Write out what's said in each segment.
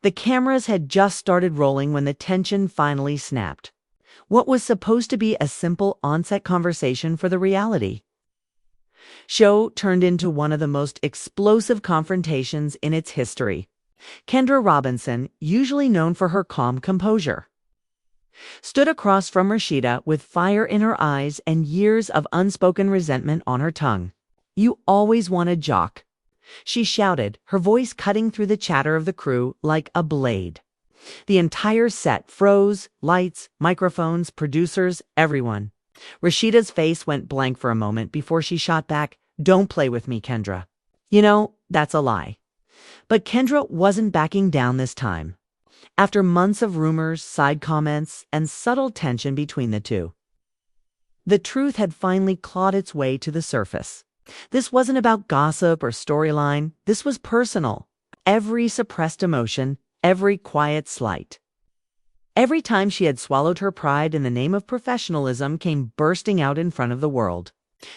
The cameras had just started rolling when the tension finally snapped. What was supposed to be a simple on-set conversation for the reality show turned into one of the most explosive confrontations in its history. Kendra Robinson, usually known for her calm composure, stood across from Rasheeda with fire in her eyes and years of unspoken resentment on her tongue. "You always wanted Jock," she shouted, her voice cutting through the chatter of the crew like a blade. The entire set froze, lights, microphones, producers, everyone. Rasheeda's face went blank for a moment before she shot back, "Don't play with me, Kendra." You know, that's a lie. But Kendra wasn't backing down this time. After months of rumors, side comments, and subtle tension between the two, the truth had finally clawed its way to the surface. This wasn't about gossip or storyline. This was personal. Every suppressed emotion, every quiet slight, every time she had swallowed her pride in the name of professionalism came bursting out in front of the world.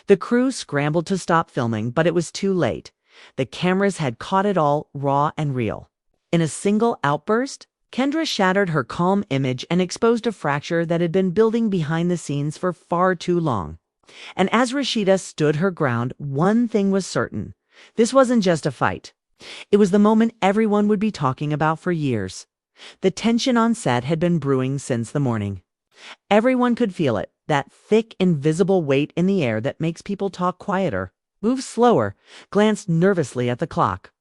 The crew scrambled to stop filming, but it was too late. The cameras had caught it all, raw and real. In a single outburst, Kendra shattered her calm image and exposed a fracture that had been building behind the scenes for far too long. And as Rasheeda stood her ground, one thing was certain. This wasn't just a fight. It was the moment everyone would be talking about for years. The tension on set had been brewing since the morning. Everyone could feel it, that thick, invisible weight in the air that makes people talk quieter, move slower, glance nervously at the clock.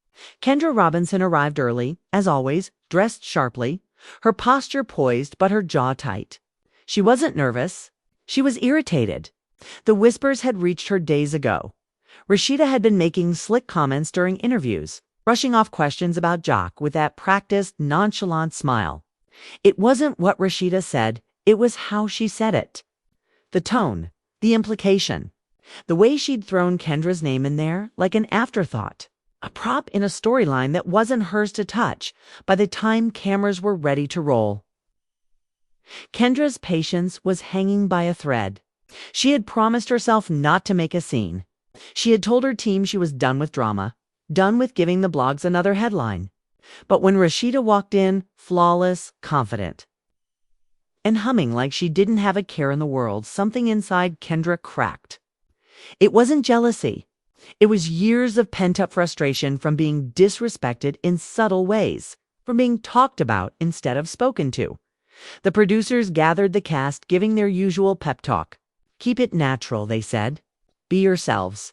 Kendra Robinson arrived early, as always, dressed sharply, her posture poised but her jaw tight. She wasn't nervous. She was irritated. The whispers had reached her days ago. Rasheeda had been making slick comments during interviews, brushing off questions about Jock with that practiced, nonchalant smile. It wasn't what Rasheeda said, it was how she said it. The tone, the implication, the way she'd thrown Kendra's name in there like an afterthought, a prop in a storyline that wasn't hers to touch by the time cameras were ready to roll. Kendra's patience was hanging by a thread. She had promised herself not to make a scene. She had told her team she was done with drama, done with giving the blogs another headline. But when Rasheeda walked in, flawless, confident, and humming like she didn't have a care in the world, something inside Kendra cracked. It wasn't jealousy. It was years of pent-up frustration from being disrespected in subtle ways, from being talked about instead of spoken to. The producers gathered the cast, giving their usual pep talk. "Keep it natural," they said. "Be yourselves."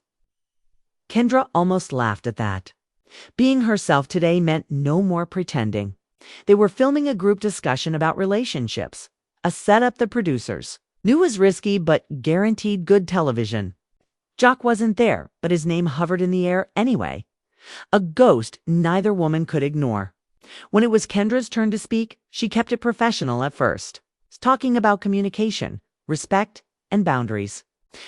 Kendra almost laughed at that. Being herself today meant no more pretending. They were filming a group discussion about relationships, a setup the producers knew was risky but guaranteed good television. Jock wasn't there, but his name hovered in the air anyway. A ghost neither woman could ignore. When it was Kendra's turn to speak, she kept it professional at first, talking about communication, respect, and boundaries.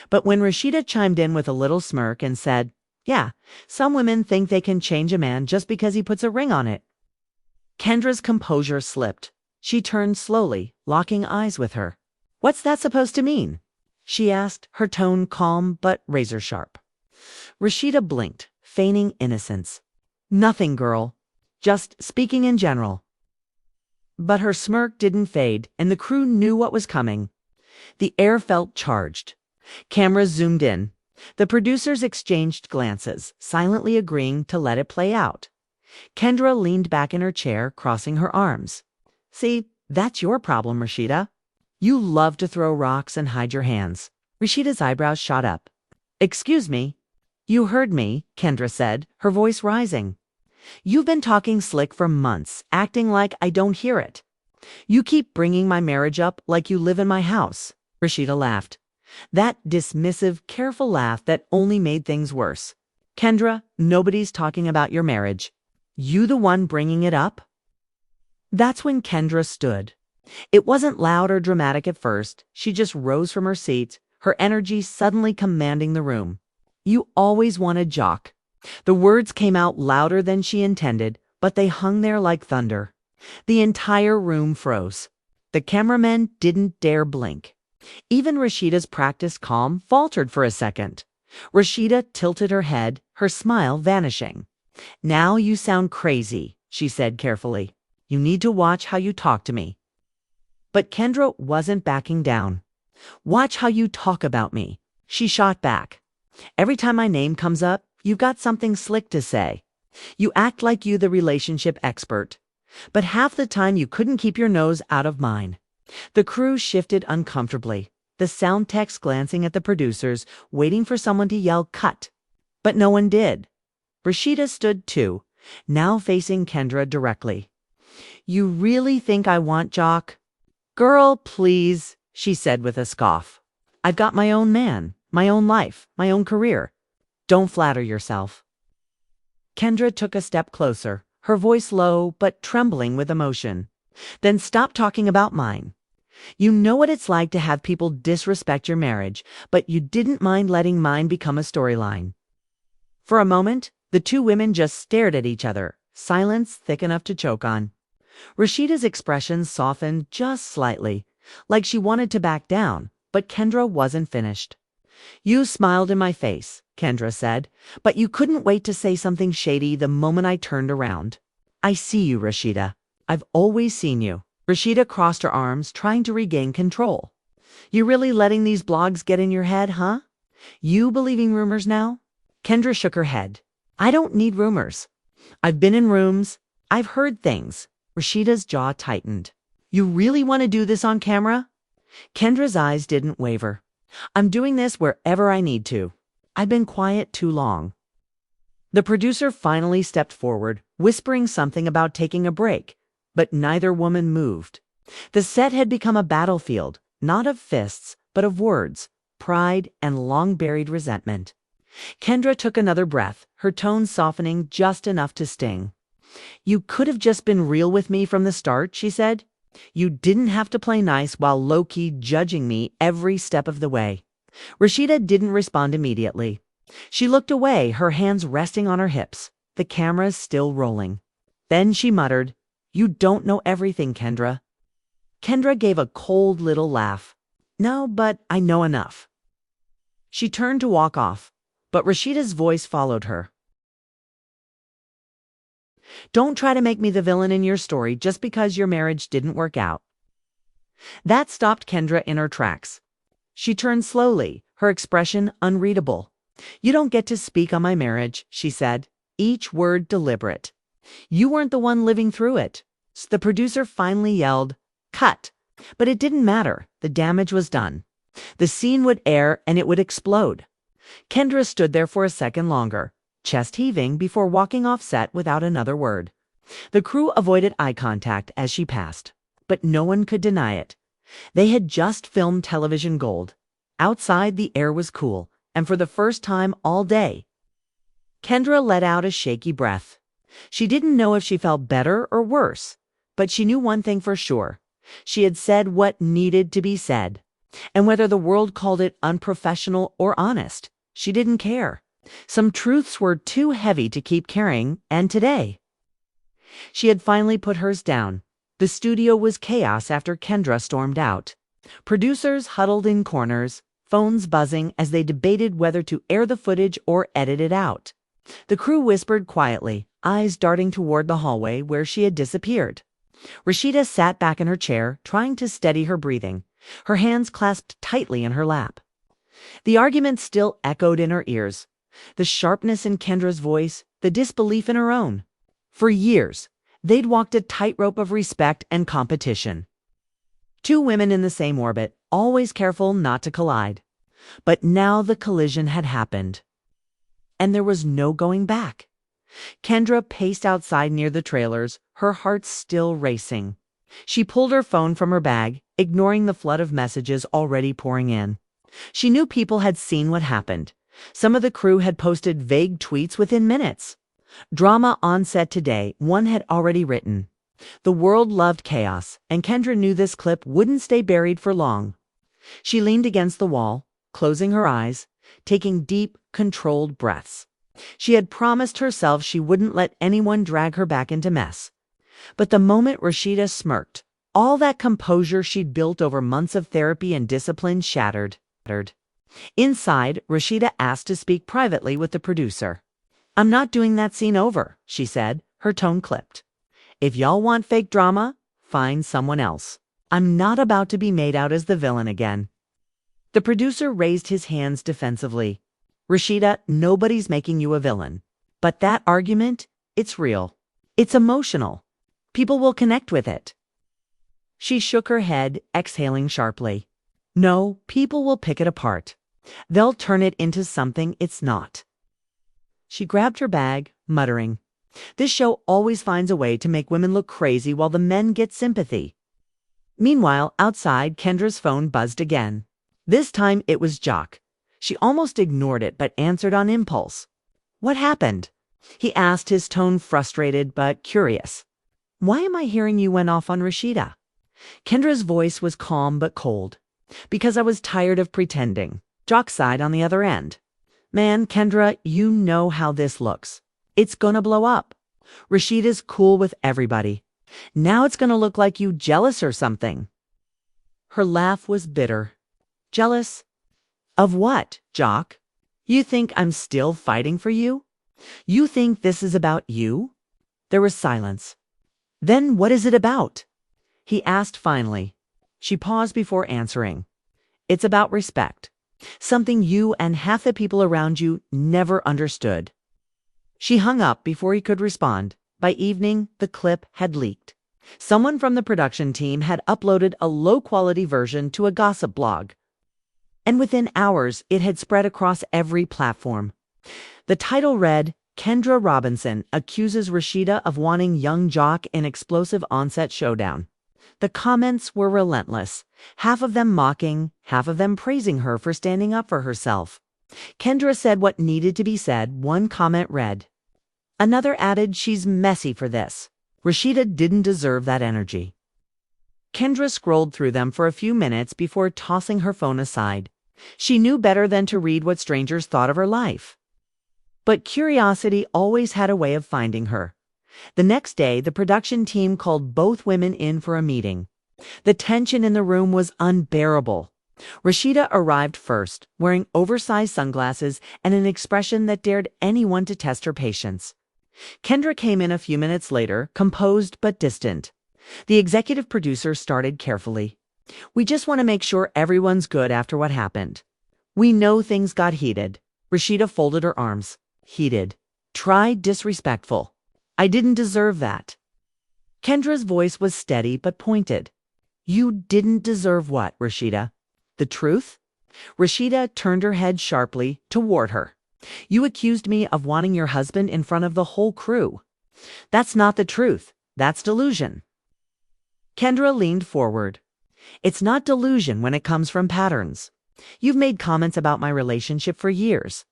But when Rasheeda chimed in with a little smirk and said, "Yeah, some women think they can change a man just because he puts a ring on it," Kendra's composure slipped. She turned slowly, locking eyes with her. "What's that supposed to mean?" she asked, her tone calm but razor-sharp. Rasheeda blinked, feigning innocence. "Nothing, girl. Just speaking in general." But her smirk didn't fade, and the crew knew what was coming. The air felt charged. Cameras zoomed in. The producers exchanged glances, silently agreeing to let it play out. Kendra leaned back in her chair, crossing her arms. "See, that's your problem, Rasheeda. You love to throw rocks and hide your hands." Rasheeda's eyebrows shot up. "Excuse me." "You heard me," Kendra said, her voice rising. "You've been talking slick for months, acting like I don't hear it. You keep bringing my marriage up like you live in my house." Rasheeda laughed. That dismissive, careful laugh that only made things worse. "Kendra, nobody's talking about your marriage. You the one bringing it up?" That's when Kendra stood. It wasn't loud or dramatic at first. She just rose from her seat, her energy suddenly commanding the room. "You always wanted Jock." The words came out louder than she intended, but they hung there like thunder. The entire room froze. The cameramen didn't dare blink. Even Rasheeda's practiced calm faltered for a second. Rasheeda tilted her head, her smile vanishing. "Now you sound crazy," she said carefully. You need to watch how you talk to me." But Kendra wasn't backing down. "Watch how you talk about me," she shot back. "Every time my name comes up, you've got something slick to say. You act like you the relationship expert. But half the time you couldn't keep your nose out of mine." The crew shifted uncomfortably, the sound techs glancing at the producers, waiting for someone to yell cut. But no one did. Rasheeda stood too, now facing Kendra directly. "You really think I want Jock?" "Girl, please," she said with a scoff. "I've got my own man, my own life, my own career. Don't flatter yourself." Kendra took a step closer, her voice low but trembling with emotion. "Then stop talking about mine. You know what it's like to have people disrespect your marriage, but you didn't mind letting mine become a storyline." For a moment, the two women just stared at each other, silence thick enough to choke on. Rasheeda's expression softened just slightly, like she wanted to back down, but Kendra wasn't finished. "You smiled in my face," Kendra said, "but you couldn't wait to say something shady the moment I turned around. I see you, Rasheeda. I've always seen you." Rasheeda crossed her arms, trying to regain control. "You really letting these blogs get in your head, huh? You believing rumors now?" Kendra shook her head. "I don't need rumors. I've been in rooms. I've heard things." Rasheeda's jaw tightened. "You really want to do this on camera?" Kendra's eyes didn't waver. "I'm doing this wherever I need to. I've been quiet too long." The producer finally stepped forward, whispering something about taking a break, but neither woman moved. The set had become a battlefield, not of fists, but of words, pride, and long-buried resentment. Kendra took another breath, her tone softening just enough to sting. "You could have just been real with me from the start," she said. "You didn't have to play nice while low-key judging me every step of the way." Rasheeda didn't respond immediately. She looked away, her hands resting on her hips, the cameras still rolling. Then she muttered, "You don't know everything, Kendra." Kendra gave a cold little laugh. "No, but I know enough." She turned to walk off, but Rasheeda's voice followed her. "Don't try to make me the villain in your story just because your marriage didn't work out." That stopped Kendra in her tracks. She turned slowly, her expression unreadable. "You don't get to speak on my marriage," she said, each word deliberate. "You weren't the one living through it." The producer finally yelled, "Cut!" But it didn't matter. The damage was done. The scene would air and it would explode. Kendra stood there for a second longer, chest heaving, before walking off set without another word. The crew avoided eye contact as she passed, but no one could deny it. They had just filmed television gold. Outside, the air was cool, and for the first time all day, Kendra let out a shaky breath. She didn't know if she felt better or worse, but she knew one thing for sure. She had said what needed to be said. And whether the world called it unprofessional or honest, she didn't care. Some truths were too heavy to keep carrying, and today, she had finally put hers down. The studio was chaos after Kendra stormed out. Producers huddled in corners, phones buzzing as they debated whether to air the footage or edit it out. The crew whispered quietly, eyes darting toward the hallway where she had disappeared. Rasheeda sat back in her chair, trying to steady her breathing, her hands clasped tightly in her lap. The argument still echoed in her ears, the sharpness in Kendra's voice, the disbelief in her own. For years, they'd walked a tightrope of respect and competition. Two women in the same orbit, always careful not to collide. But now the collision had happened, and there was no going back. Kendra paced outside near the trailers, her heart still racing. She pulled her phone from her bag, ignoring the flood of messages already pouring in. She knew people had seen what happened. Some of the crew had posted vague tweets within minutes. "Drama on set today," one had already written. The world loved chaos, and Kendra knew this clip wouldn't stay buried for long. She leaned against the wall, closing her eyes, taking deep, controlled breaths. She had promised herself she wouldn't let anyone drag her back into mess. But the moment Rasheeda smirked, all that composure she'd built over months of therapy and discipline shattered. Inside, Rasheeda asked to speak privately with the producer. "I'm not doing that scene over," she said, her tone clipped. If y'all want fake drama, find someone else. I'm not about to be made out as the villain again." The producer raised his hands defensively. "Rasheeda, nobody's making you a villain. But that argument, it's real. It's emotional. People will connect with it." She shook her head, exhaling sharply. "No, people will pick it apart. They'll turn it into something it's not." She grabbed her bag, muttering, "This show always finds a way to make women look crazy while the men get sympathy." Meanwhile, outside, Kendra's phone buzzed again. This time it was Jock. She almost ignored it, but answered on impulse. "What happened?" he asked, his tone frustrated but curious. "Why am I hearing you went off on Rasheeda?" Kendra's voice was calm but cold. "Because I was tired of pretending." Jock sighed on the other end. "Man, Kendra, you know how this looks. It's gonna blow up. Rasheeda's cool with everybody. Now it's gonna look like you jealous or something." Her laugh was bitter. "Jealous? Of what, Jock? You think I'm still fighting for you? You think this is about you?" There was silence. "Then what is it about?" he asked finally. She paused before answering. "It's about respect. Something you and half the people around you never understood." She hung up before he could respond. By evening, the clip had leaked. Someone from the production team had uploaded a low-quality version to a gossip blog. And within hours, it had spread across every platform. The title read, "Kendra Robinson accuses Rasheeda of wanting young Jock in explosive on-set showdown." The comments were relentless, half of them mocking, half of them praising her for standing up for herself. Kendra said what needed to be said. One comment read, "Another added she's messy for this. Rasheeda didn't deserve that energy." Kendra scrolled through them for a few minutes before tossing her phone aside. She knew better than to read what strangers thought of her life. But curiosity always had a way of finding her. The next day, the production team called both women in for a meeting. The tension in the room was unbearable. Rasheeda arrived first, wearing oversized sunglasses and an expression that dared anyone to test her patience. Kendra came in a few minutes later, composed but distant. The executive producer started carefully. "We just want to make sure everyone's good after what happened. We know things got heated." Rasheeda folded her arms. "Heated. Try disrespectful. I didn't deserve that." Kendra's voice was steady but pointed. "You didn't deserve what, Rasheeda? The truth?" Rasheeda turned her head sharply toward her. "You accused me of wanting your husband in front of the whole crew. That's not the truth. That's delusion." Kendra leaned forward. "It's not delusion when it comes from patterns. You've made comments about my relationship for years.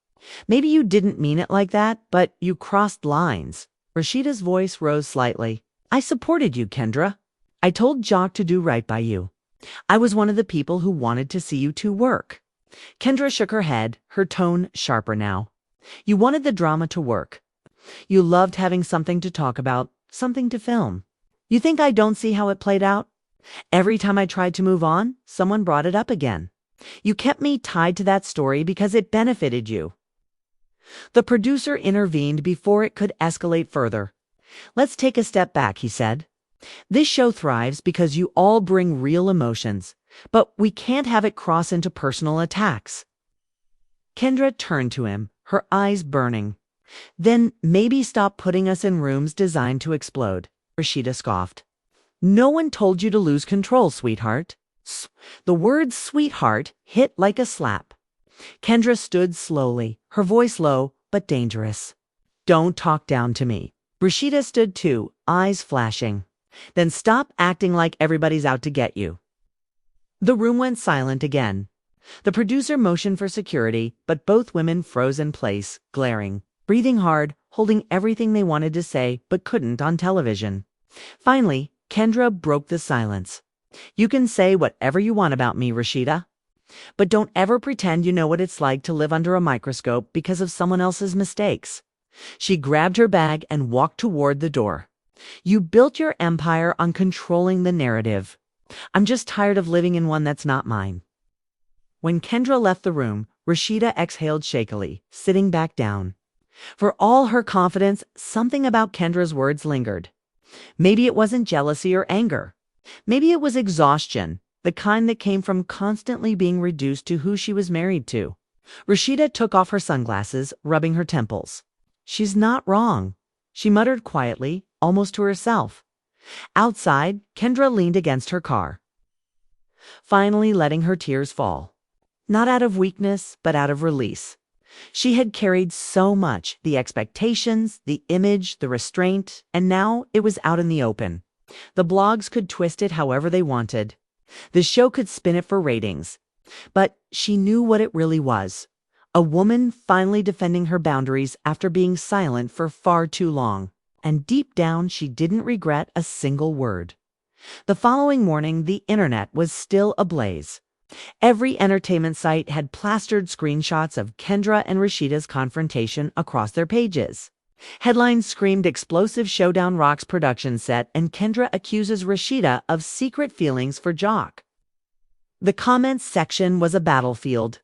Maybe you didn't mean it like that, but you crossed lines." Rasheeda's voice rose slightly. "I supported you, Kendra. I told Jock to do right by you. I was one of the people who wanted to see you two work." Kendra shook her head, her tone sharper now. "You wanted the drama to work. You loved having something to talk about, something to film. You think I don't see how it played out? Every time I tried to move on, someone brought it up again. You kept me tied to that story because it benefited you." The producer intervened before it could escalate further. "Let's take a step back," he said. "This show thrives because you all bring real emotions, but we can't have it cross into personal attacks." Kendra turned to him, her eyes burning. "Then maybe stop putting us in rooms designed to explode," Rasheeda scoffed. "No one told you to lose control, sweetheart." The word sweetheart hit like a slap. Kendra stood slowly, her voice low but dangerous. "Don't talk down to me." Rasheeda stood too, eyes flashing. "Then stop acting like everybody's out to get you." The room went silent again. The producer motioned for security, but both women froze in place, glaring, breathing hard, holding everything they wanted to say but couldn't on television. Finally, Kendra broke the silence. "You can say whatever you want about me, Rasheeda. But don't ever pretend you know what it's like to live under a microscope because of someone else's mistakes." She grabbed her bag and walked toward the door. "You built your empire on controlling the narrative. I'm just tired of living in one that's not mine." When Kendra left the room, Rasheeda exhaled shakily, sitting back down. For all her confidence, something about Kendra's words lingered. Maybe it wasn't jealousy or anger. Maybe it was exhaustion, the kind that came from constantly being reduced to who she was married to. Rasheeda took off her sunglasses, rubbing her temples. She's not wrong, she muttered quietly, almost to herself. Outside, Kendra leaned against her car, finally letting her tears fall. Not out of weakness, but out of release. She had carried so much, the expectations, the image, the restraint, and now it was out in the open. The blogs could twist it however they wanted. The show could spin it for ratings. But she knew what it really was. A woman finally defending her boundaries after being silent for far too long. And deep down, she didn't regret a single word. The following morning, the internet was still ablaze. Every entertainment site had plastered screenshots of Kendra and Rasheeda's confrontation across their pages. Headlines screamed explosive showdown rocks production set, and Kendra accuses Rasheeda of secret feelings for Jock. The comments section was a battlefield.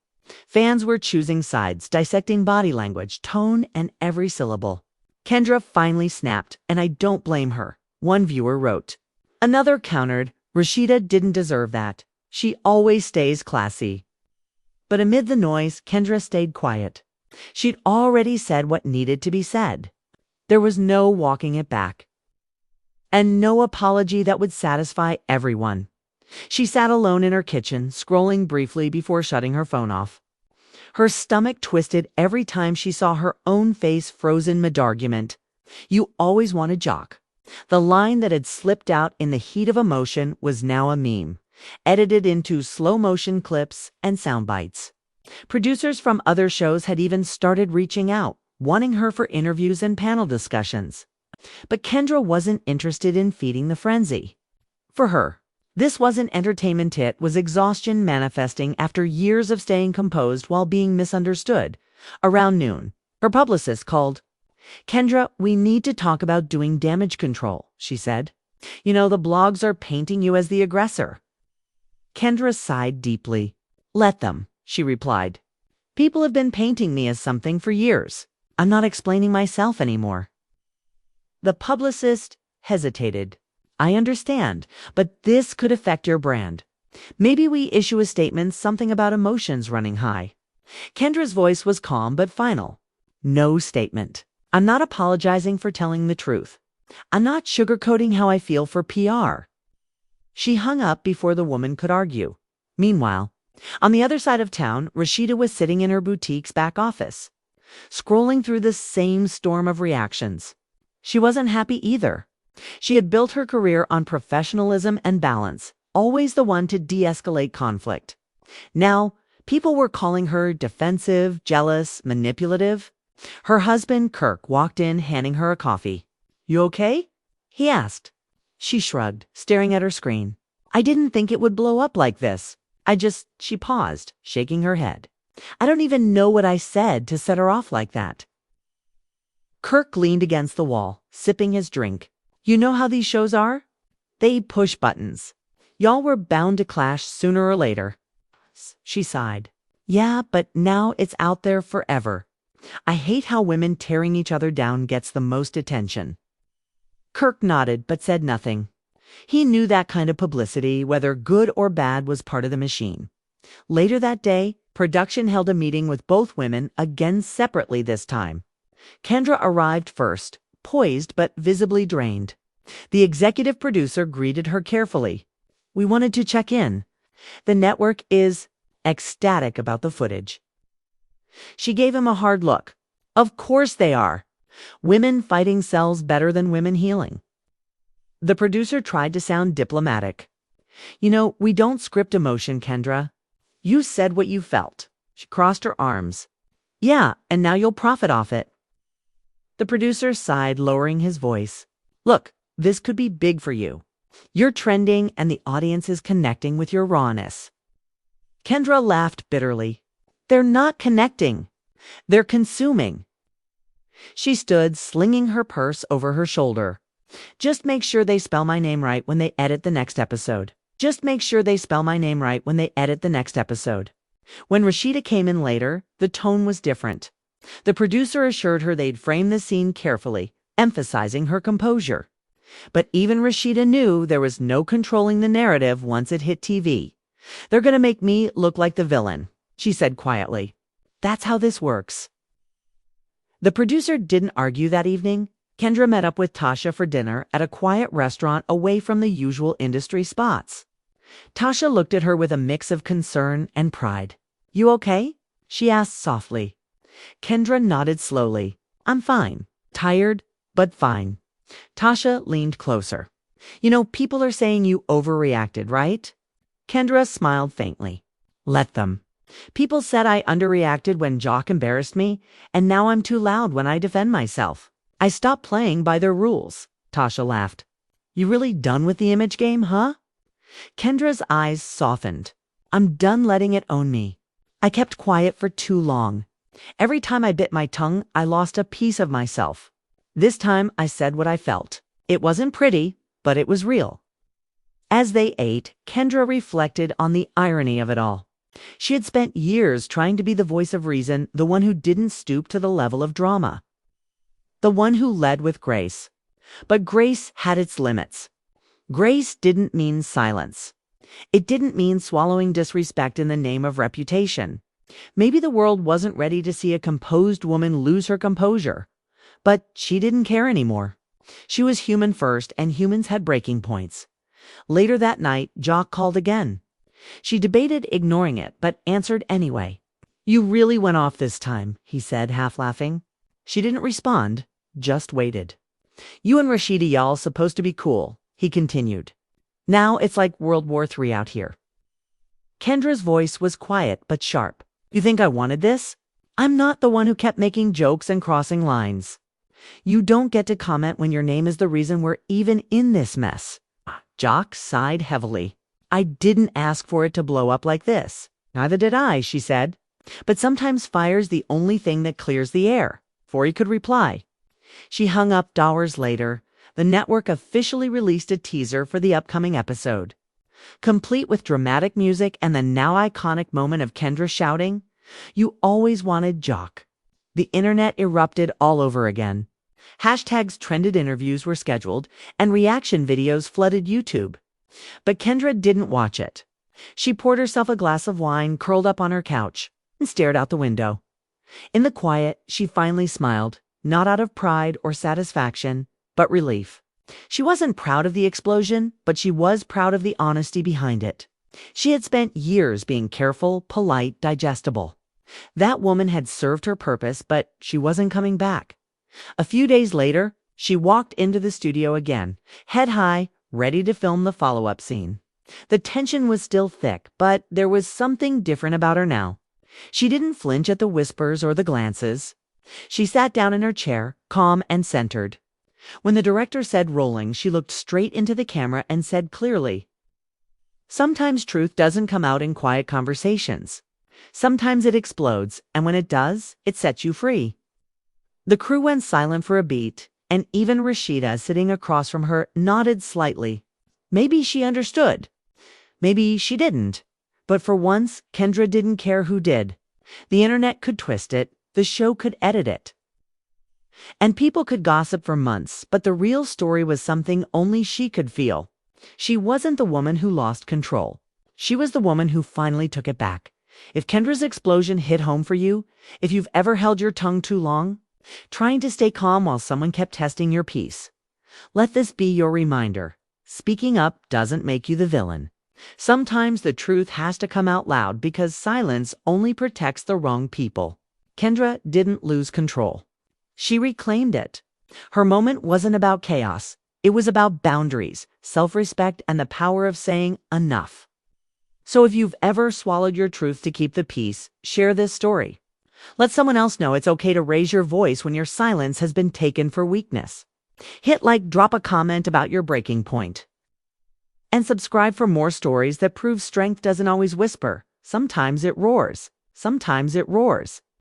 Fans were choosing sides, dissecting body language, tone, and every syllable. Kendra finally snapped, and I don't blame her, one viewer wrote. Another countered, Rasheeda didn't deserve that. She always stays classy. But amid the noise, Kendra stayed quiet. She'd already said what needed to be said. There was no walking it back. And no apology that would satisfy everyone. She sat alone in her kitchen, scrolling briefly before shutting her phone off. Her stomach twisted every time she saw her own face frozen mid-argument. You always wanted Jock. The line that had slipped out in the heat of emotion was now a meme, edited into slow-motion clips and sound bites. Producers from other shows had even started reaching out, wanting her for interviews and panel discussions. But Kendra wasn't interested in feeding the frenzy. For her, this wasn't entertainment, it was exhaustion manifesting after years of staying composed while being misunderstood. Around noon, her publicist called. Kendra, we need to talk about doing damage control, she said. You know, the blogs are painting you as the aggressor. Kendra sighed deeply. Let them, she replied. People have been painting me as something for years. I'm not explaining myself anymore. The publicist hesitated. I understand, but this could affect your brand. Maybe we issue a statement, something about emotions running high. Kendra's voice was calm but final. No statement. I'm not apologizing for telling the truth. I'm not sugarcoating how I feel for PR. She hung up before the woman could argue. Meanwhile, on the other side of town, Rasheeda was sitting in her boutique's back office, scrolling through the same storm of reactions. She wasn't happy either. She had built her career on professionalism and balance, always the one to de-escalate conflict. Now, people were calling her defensive, jealous, manipulative. Her husband, Kirk, walked in, handing her a coffee. You okay? He asked. She shrugged, staring at her screen. I didn't think it would blow up like this. She paused, shaking her head. I don't even know what I said to set her off like that. Kirk leaned against the wall, sipping his drink. You know how these shows are? They push buttons. Y'all were bound to clash sooner or later. She sighed. Yeah, but now it's out there forever. I hate how women tearing each other down gets the most attention. Kirk nodded but said nothing. He knew that kind of publicity, whether good or bad, was part of the machine. Later that day, production held a meeting with both women, again separately this time. Kendra arrived first, poised but visibly drained. The executive producer greeted her carefully. We wanted to check in. The network is ecstatic about the footage. She gave him a hard look. Of course they are. Women fighting sells better than women healing. The producer tried to sound diplomatic. You know, we don't script emotion, Kendra. You said what you felt. She crossed her arms. Yeah, and now you'll profit off it. The producer sighed, lowering his voice. Look, this could be big for you. You're trending and the audience is connecting with your rawness. Kendra laughed bitterly. They're not connecting. They're consuming. She stood, slinging her purse over her shoulder. Just make sure they spell my name right when they edit the next episode. Just make sure they spell my name right when they edit the next episode. When Rasheeda came in later, the tone was different. The producer assured her they'd frame the scene carefully, emphasizing her composure. But even Rasheeda knew there was no controlling the narrative once it hit TV. "They're going to make me look like the villain," she said quietly. "That's how this works." The producer didn't argue that evening. Kendra met up with Tasha for dinner at a quiet restaurant away from the usual industry spots. Tasha looked at her with a mix of concern and pride. "You okay?" she asked softly. Kendra nodded slowly. "I'm fine. Tired, but fine." Tasha leaned closer. "You know, people are saying you overreacted, right?" Kendra smiled faintly. "Let them. People said I underreacted when Jock embarrassed me, and now I'm too loud when I defend myself. I stopped playing by their rules." Tasha laughed. "You really done with the image game, huh?" Kendra's eyes softened. "I'm done letting it own me. I kept quiet for too long. Every time I bit my tongue, I lost a piece of myself. This time I said what I felt. It wasn't pretty, but it was real." As they ate, Kendra reflected on the irony of it all. She had spent years trying to be the voice of reason, the one who didn't stoop to the level of drama. The one who led with grace. But grace had its limits. Grace didn't mean silence. It didn't mean swallowing disrespect in the name of reputation. Maybe the world wasn't ready to see a composed woman lose her composure. But she didn't care anymore. She was human first, and humans had breaking points. Later that night, Jock called again. She debated ignoring it, but answered anyway. "You really went off this time," he said, half laughing. She didn't respond, just waited. "You and Rasheeda y'all supposed to be cool," he continued. "Now it's like World War III out here." Kendra's voice was quiet but sharp. "You think I wanted this? I'm not the one who kept making jokes and crossing lines. You don't get to comment when your name is the reason we're even in this mess." Jock sighed heavily. "I didn't ask for it to blow up like this." "Neither did I," she said. "But sometimes fire's the only thing that clears the air." Before he could reply, she hung up. Hours later, the network officially released a teaser for the upcoming episode. Complete with dramatic music and the now iconic moment of Kendra shouting, "You always wanted Jock." The internet erupted all over again. Hashtags trended, interviews were scheduled, and reaction videos flooded YouTube. But Kendra didn't watch it. She poured herself a glass of wine, curled up on her couch, and stared out the window. In the quiet, she finally smiled, not out of pride or satisfaction, but relief. She wasn't proud of the explosion, but she was proud of the honesty behind it. She had spent years being careful, polite, digestible. That woman had served her purpose, but she wasn't coming back. A few days later, she walked into the studio again, head high, ready to film the follow-up scene. The tension was still thick, but there was something different about her now. She didn't flinch at the whispers or the glances. She sat down in her chair, calm and centered. When the director said rolling, she looked straight into the camera and said clearly, "Sometimes truth doesn't come out in quiet conversations. Sometimes it explodes, and when it does, it sets you free." The crew went silent for a beat, and even Rasheeda, sitting across from her, nodded slightly. Maybe she understood. Maybe she didn't. But for once, Kendra didn't care who did. The internet could twist it. The show could edit it. And people could gossip for months, but the real story was something only she could feel. She wasn't the woman who lost control. She was the woman who finally took it back. If Kendra's explosion hit home for you, if you've ever held your tongue too long, trying to stay calm while someone kept testing your peace, let this be your reminder. Speaking up doesn't make you the villain. Sometimes the truth has to come out loud because silence only protects the wrong people. Kendra didn't lose control. She reclaimed it. Her moment wasn't about chaos. It was about boundaries, self-respect, and the power of saying enough. So if you've ever swallowed your truth to keep the peace, share this story. Let someone else know it's okay to raise your voice when your silence has been taken for weakness. Hit like, drop a comment about your breaking point. And subscribe for more stories that prove strength doesn't always whisper. Sometimes it roars. Sometimes it roars.